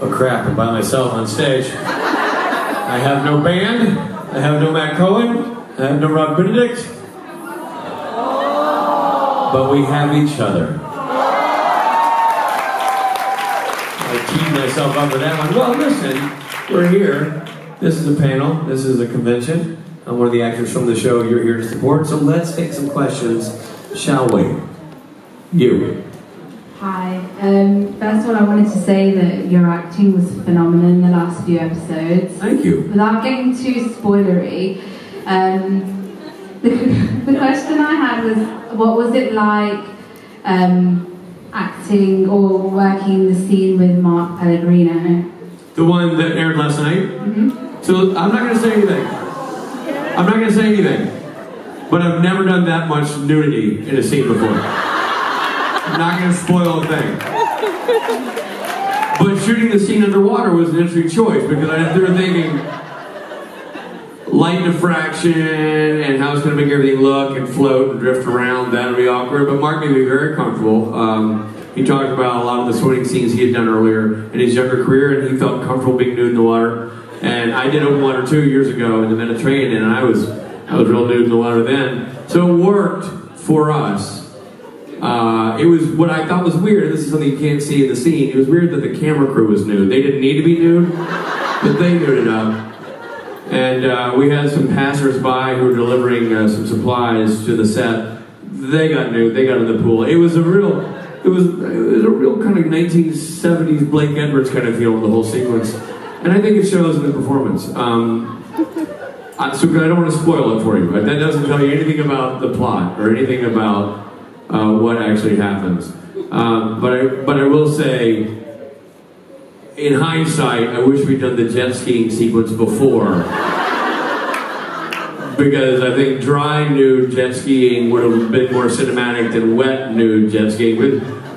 Oh crap, I'm by myself on stage. I have no band, I have no Matt Cohen, I have no Rob Benedict. But we have each other. I teed myself up with that one. Well, listen, we're here. This is a panel, this is a convention. I'm one of the actors from the show you're here to support, so let's take some questions, shall we? You. Hi. First of all, I wanted to say that your acting was phenomenal in the last few episodes. Thank you. Without getting too spoilery, the question I had was, what was it like acting or working the scene with Mark Pellegrino? The one that aired last night? Mm-hmm. So I'm not going to say anything. I'm not going to say anything. But I've never done that much nudity in a scene before. I'm not going to spoil a thing. But shooting the scene underwater was an interesting choice because they were thinking light diffraction and how it's going to make everything look and float and drift around. That would be awkward. But Mark made me very comfortable. He talked about a lot of the swimming scenes he had done earlier in his younger career, and he felt comfortable being nude in the water. And I did open water 2 years ago in the Mediterranean, and I was real nude in the water then. So it worked for us. It was what I thought was weird, and this is something you can't see in the scene. It was weird that the camera crew was nude. They didn't need to be nude, but they nuded up. And we had some passers-by who were delivering some supplies to the set. They got nude. They got in the pool. It was a real kind of 1970s Blake Edwards kind of feel in the whole sequence. And I think it shows in the performance. So I don't want to spoil it for you, but that doesn't tell you anything about the plot or anything about what actually happens. But I will say, in hindsight, I wish we'd done the jet skiing sequence before. Because I think dry nude jet skiing would have been more cinematic than wet nude jet skiing.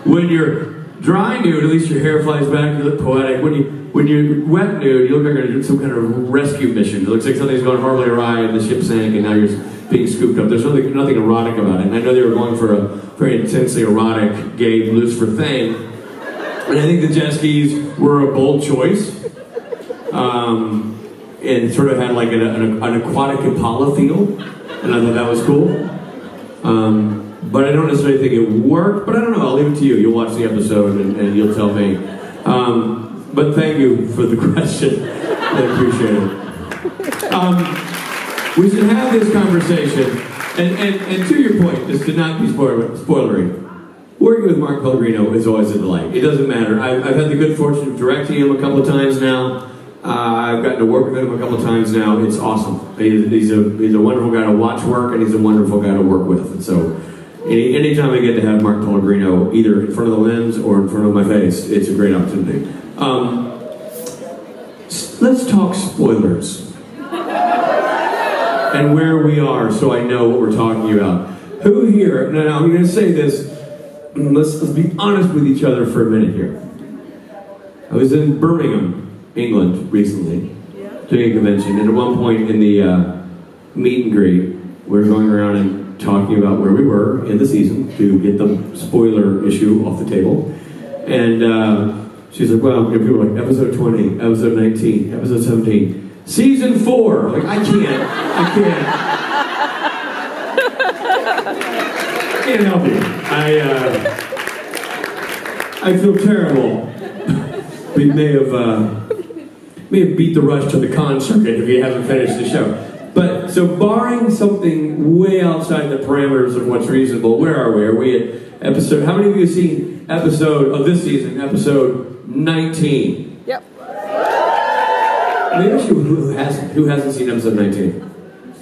When you're dry nude, at least your hair flies back, you look poetic. When you're wet nude, you look like you're doing some kind of rescue mission. It looks like something's gone horribly awry and the ship sank and now you're being scooped up. There's nothing erotic about it. And I know they were going for a very intensely erotic, gay Lucifer thing. And I think the jet skis were a bold choice. And sort of had like an aquatic Impala feel. And I thought that was cool. But I don't necessarily think it worked. But I don't know, I'll leave it to you. You'll watch the episode and you'll tell me. But thank you for the question. I appreciate it. We should have this conversation. And to your point, this did not be spoilery. Working with Mark Pellegrino is always a delight. It doesn't matter. I've had the good fortune of directing him a couple of times now. I've gotten to work with him a couple of times now. It's awesome. He's a wonderful guy to watch work, and he's a wonderful guy to work with. And so, anytime I get to have Mark Pellegrino either in front of the lens or in front of my face, it's a great opportunity. Let's talk spoilers and where we are, so I know what we're talking about. Who here? Now I'm going to say this. Let's be honest with each other for a minute here. I was in Birmingham, England, recently, doing a convention, and at one point in the meet and greet, we were going around and talking about where we were in the season to get the spoiler issue off the table. And she's like, well, people were like, episode 20, episode 19, episode 17, season 4. Like, I can't help you. I feel terrible. We may have beat the rush to the con circuit if you haven't finished the show. But, so barring something way outside the parameters of what's reasonable, where are we? Are we at episode, how many of you have seen episode of this season, episode 19? Yep. Let me ask you who hasn't seen episode 19?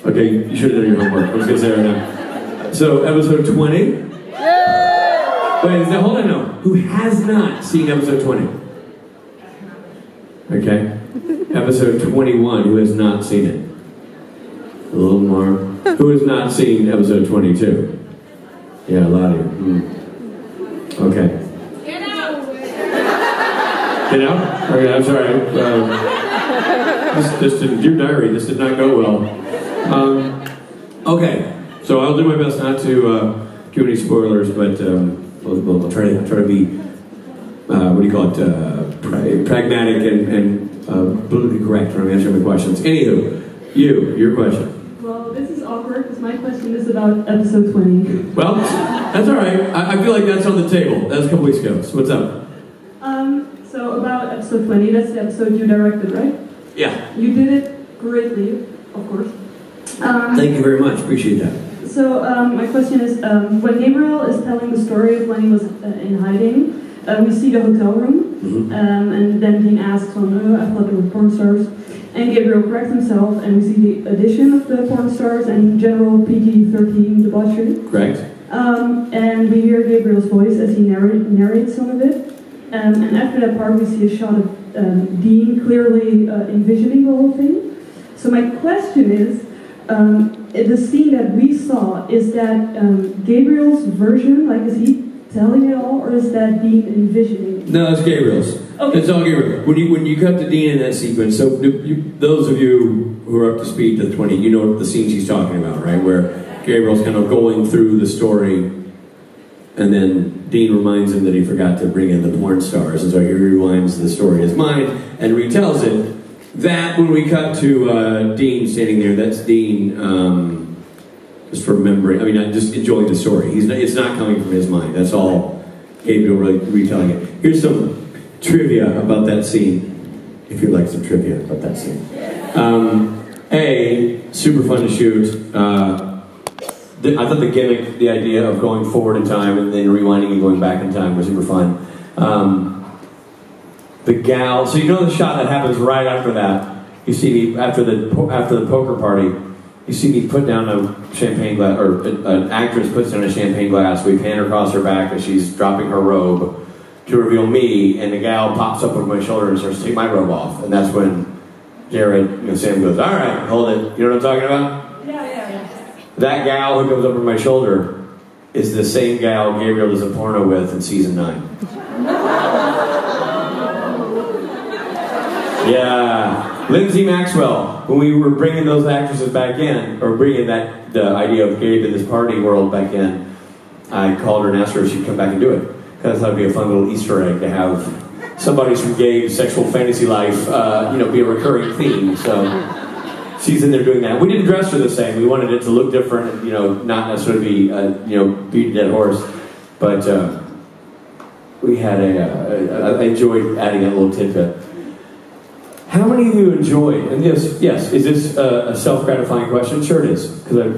Okay, you should have done your homework. I was going to say right now. So, episode 20? Yay! Wait, hold on, no. Who has not seen episode 20? Okay. Episode 21, who has not seen it? A little more. Who has not seen episode 22? Yeah, a lot of you. Okay. Get out! Get out? Okay, I'm sorry. This didn't, dear diary, this did not go well. Okay, so I'll do my best not to do any spoilers, but I'll try to be, what do you call it, pragmatic and politically correct when I'm answering the questions. Anywho, your question. Well, this is awkward because my question is about episode 20. Well, that's all right. I feel like that's on the table. That's a couple weeks ago. So what's up? So about episode 20, that's the episode you directed, right? Yeah. You did it greatly, of course. Thank you very much. Appreciate that. So my question is, when Gabriel is telling the story of when he was in hiding, we see the hotel room, and then Dean asks, I thought they were porn stars. And Gabriel corrects himself, and we see the addition of the porn stars and general PG-13 debauchery. Correct. And we hear Gabriel's voice as he narrates some of it. And after that part, we see a shot of Dean clearly envisioning the whole thing. So my question is, the scene that we saw, is that Gabriel's version, like is he telling it all, or is that Dean envisioning it? No, it's Gabriel's. Okay. It's all Gabriel. When you cut to Dean in that sequence, so those of you who are up to speed to the 20, you know the scenes he's talking about, right? Where Gabriel's kind of going through the story, and then Dean reminds him that he forgot to bring in the porn stars, and so he rewinds the story in his mind and retells it. That, when we cut to Dean standing there, that's Dean just remembering, I mean, just enjoying the story. It's not coming from his mind. That's all Gabriel really retelling it. Here's some trivia about that scene, if you'd like some trivia about that scene. Super fun to shoot. I thought the gimmick, the idea of going forward in time and then rewinding and going back in time was super fun. The gal, so you know the shot that happens right after that. You see me after the poker party. You see me put down a champagne glass, or an actress puts down a champagne glass. We pan across her back as she's dropping her robe to reveal me, and the gal pops up over my shoulder and starts to take my robe off, and that's when Jared, Sam goes, "All right, hold it." You know what I'm talking about? Yeah. That gal who comes over my shoulder is the same gal Gabriel does a porno with in season 9. Yeah, Lindsay Maxwell. When we were bringing those actresses back in, or bringing the idea of Gabe in this party world back in, I called her and asked her if she'd come back and do it. Because I thought it'd be a fun little Easter egg to have somebody's from Gabe's sexual fantasy life, be a recurring theme. So she's in there doing that. We didn't dress her the same. We wanted it to look different, not necessarily be, beat a dead horse. But we had I enjoyed adding that little tidbit. How many of you enjoyed, and yes, is this a self-gratifying question? Sure it is, because I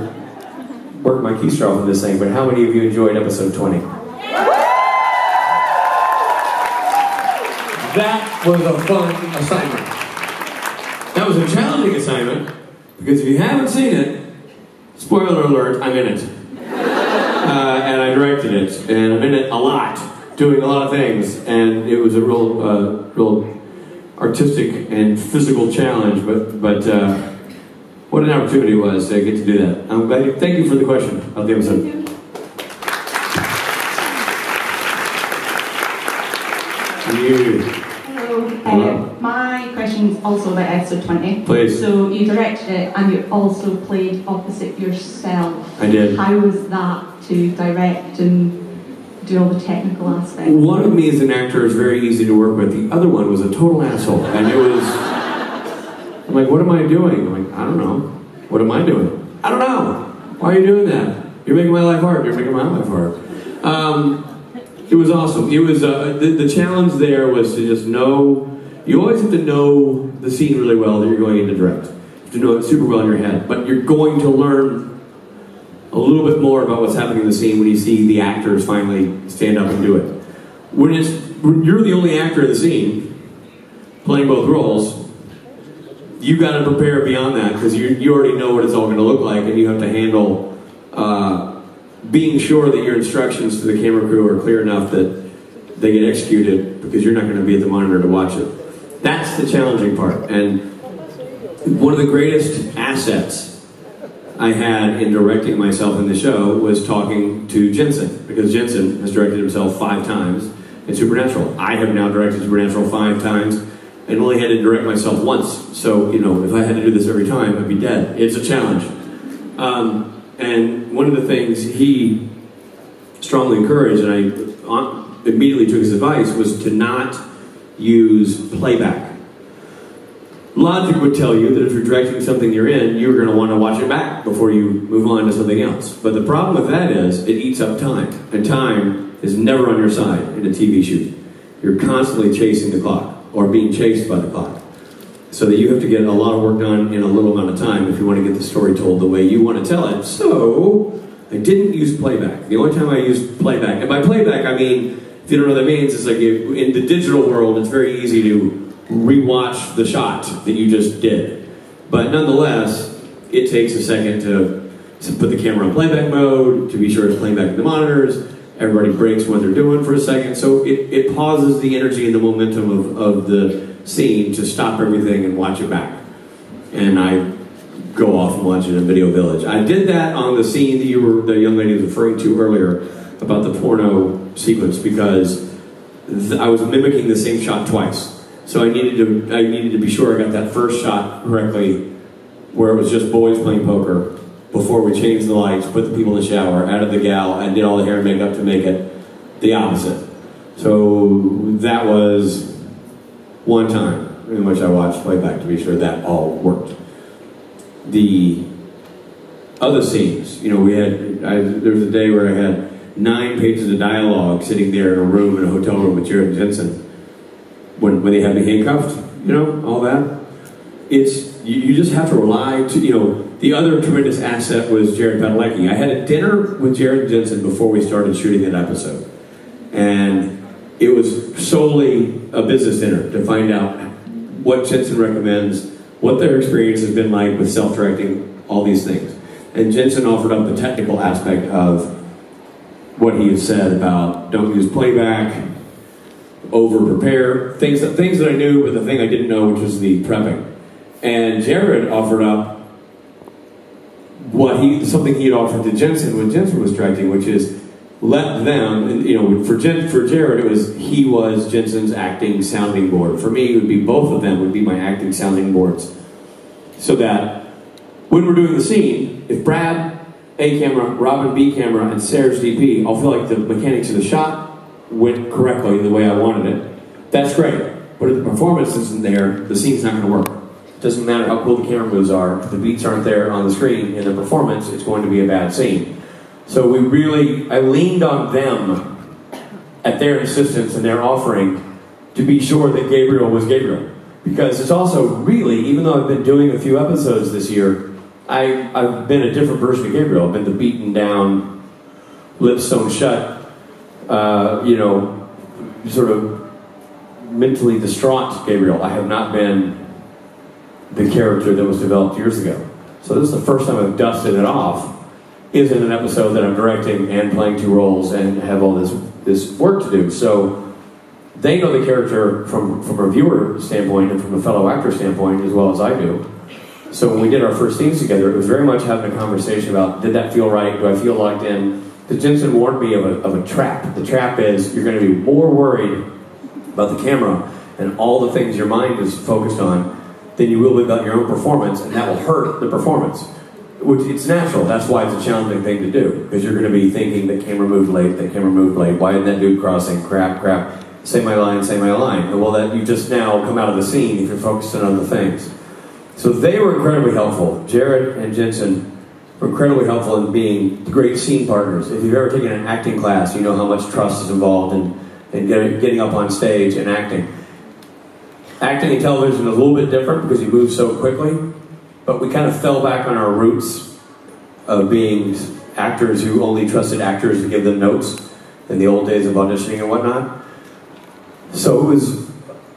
worked my keystroke on this thing, but how many of you enjoyed episode 20? That was a fun assignment. That was a challenging assignment, because if you haven't seen it, spoiler alert, I'm in it. And I directed it, and I'm in it a lot, doing a lot of things, and it was a real artistic and physical challenge, but what an opportunity it was to get to do that. I'm glad. Thank you for the question of the episode. Hello. My question is also about episode 20. Please. So you directed it and you also played opposite yourself. I did. How was that to direct and do all the technical aspects? One of me as an actor is very easy to work with. The other one was a total asshole. And it was, I'm like, what am I doing? I'm like, I don't know. What am I doing? I don't know. Why are you doing that? You're making my life hard. You're making my life hard. It was awesome. It was, the challenge there was to just know, you always have to know the scene really well that you're going in to direct. You have to know it super well in your head. But you're going to learn a little bit more about what's happening in the scene when you see the actors finally stand up and do it. When you're the only actor in the scene, playing both roles, you got to prepare beyond that, because you already know what it's all going to look like, and you have to handle being sure that your instructions to the camera crew are clear enough that they get executed, because you're not going to be at the monitor to watch it. That's the challenging part. And one of the greatest assets I had in directing myself in the show was talking to Jensen, because Jensen has directed himself 5 times in Supernatural. I have now directed Supernatural 5 times and only had to direct myself once. So, if I had to do this every time, I'd be dead. It's a challenge. And one of the things he strongly encouraged, and I immediately took his advice, was to not use playback. Logic would tell you that if you're directing something you're going to want to watch it back before you move on to something else. But the problem with that is it eats up time, and time is never on your side in a TV shoot. You're constantly chasing the clock, or being chased by the clock. So that you have to get a lot of work done in a little amount of time if you want to get the story told the way you want to tell it. So I didn't use playback. The only time I used playback, and by playback I mean, if you don't know what that means, it's like in the digital world it's very easy to rewatch the shot that you just did. But nonetheless, it takes a second to put the camera in playback mode, to be sure it's playing back in the monitors. Everybody breaks what they're doing for a second. So it pauses the energy and the momentum of the scene to stop everything and watch it back. And I go off and watch it in Video Village. I did that on the scene that the young lady was referring to earlier about the porno sequence, because I was mimicking the same shot twice. So I needed to be sure I got that first shot correctly, where it was just boys playing poker, before we changed the lights, put the people in the shower, added the gal, and did all the hair and makeup to make it the opposite. So that was one time in which I watched playback to be sure that all worked. The other scenes, you know, there was a day where I had 9 pages of dialogue sitting there in a room, in a hotel room with Jared and Jensen, when they had me handcuffed, you know, all that. You just have to rely to, you know, the other tremendous asset was Jared Padalecki. I had a dinner with Jared and Jensen before we started shooting that episode. And it was solely a business dinner to find out what Jensen recommends, what their experience has been like with self-directing, all these things. And Jensen offered up the technical aspect of what he had said about don't use playback, over-prepare, things that I knew, but the thing I didn't know, which was the prepping. And Jared offered up something he had offered to Jensen when Jensen was directing, which is let them, you know, for Jared he was Jensen's acting sounding board. For me, it would be both of them would be my acting sounding boards. So that when we're doing the scene, if Brad A camera, Robin B camera, and Serge DP all feel like the mechanics of the shot went correctly the way I wanted it, that's great. But if the performance isn't there, the scene's not going to work. It doesn't matter how cool the camera moves are, if the beats aren't there on the screen in the performance, it's going to be a bad scene. So I leaned on them at their insistence and their offering to be sure that Gabriel was Gabriel. Because it's also really, even though I've been doing a few episodes this year, I've been a different version of Gabriel. I've been the beaten down, lips sewn shut, you know, sort of mentally distraught Gabriel. I have not been the character that was developed years ago. So this is the first time I've dusted it off, is in an episode that I'm directing and playing 2 roles and have all this work to do. So they know the character from a viewer standpoint and from a fellow actor standpoint as well as I do. So when we did our first scenes together, it was very much having a conversation about, did that feel right? Do I feel locked in? Because Jensen warned me of a trap. The trap is you're going to be more worried about the camera and all the things your mind is focused on than you will be about your own performance, and that will hurt the performance. Which, it's natural. That's why it's a challenging thing to do, because you're going to be thinking that camera moved late, why didn't that dude crossing, crap, say my line, and well, that you just now come out of the scene if you're focusing on other things. So they were incredibly helpful. Jared and Jensen were incredibly helpful in being great scene partners. If you've ever taken an acting class, you know how much trust is involved in getting up on stage and acting. Acting in television is a little bit different because you move so quickly, but we kind of fell back on our roots of being actors who only trusted actors to give them notes in the old days of auditioning and whatnot. So it was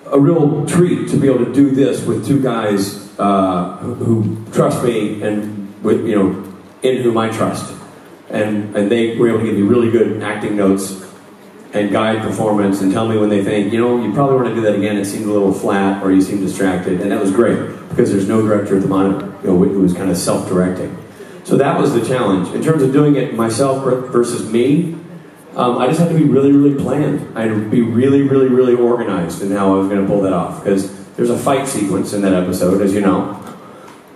a real treat to be able to do this with 2 guys who trust me and with, you know, in whom I trust. And they were able to give me really good acting notes and guide performance and tell me when they think, you know, you probably want to do that again, it seemed a little flat or you seemed distracted. And that was great because there's no director at the monitor, you know, who was kind of self-directing. So that was the challenge. In terms of doing it myself versus me, I just had to be really, really planned. I had to be really, really, really organized in how I was going to pull that off. Because there's a fight sequence in that episode, as you know,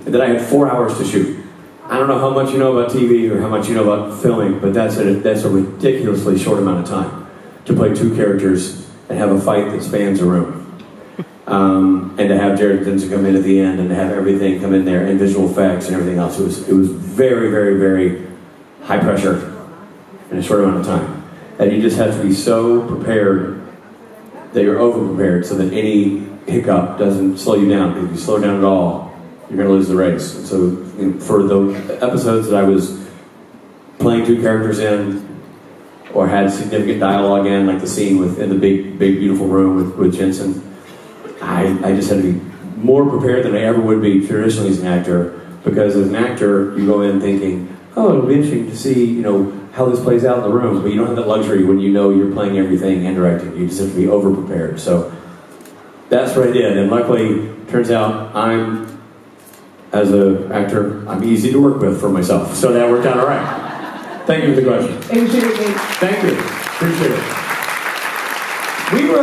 that I had 4 hours to shoot. I don't know how much you know about TV or how much you know about filming, but that's a ridiculously short amount of time to play two characters and have a fight that spans a room. And to have Jared Denson come in at the end and to have everything come in there and visual effects and everything else. It was very, very, very high pressure in a short amount of time. And you just have to be so prepared that you're over-prepared so that any hiccup doesn't slow you down. Because if you slow down at all, you're going to lose the race. And so for the episodes that I was playing two characters in or had significant dialogue in, like the scene in the big, beautiful room with Jensen, I just had to be more prepared than I ever would be traditionally as an actor, because as an actor, you go in thinking, oh, it'll be interesting to see, how this plays out in the room, but you don't have that luxury when you know you're playing everything and directing. You just have to be over-prepared. So that's what I did, and luckily, turns out as an actor, I'm easy to work with for myself, so that worked out all right. Thank you for the question. Thank you. Appreciate it. We were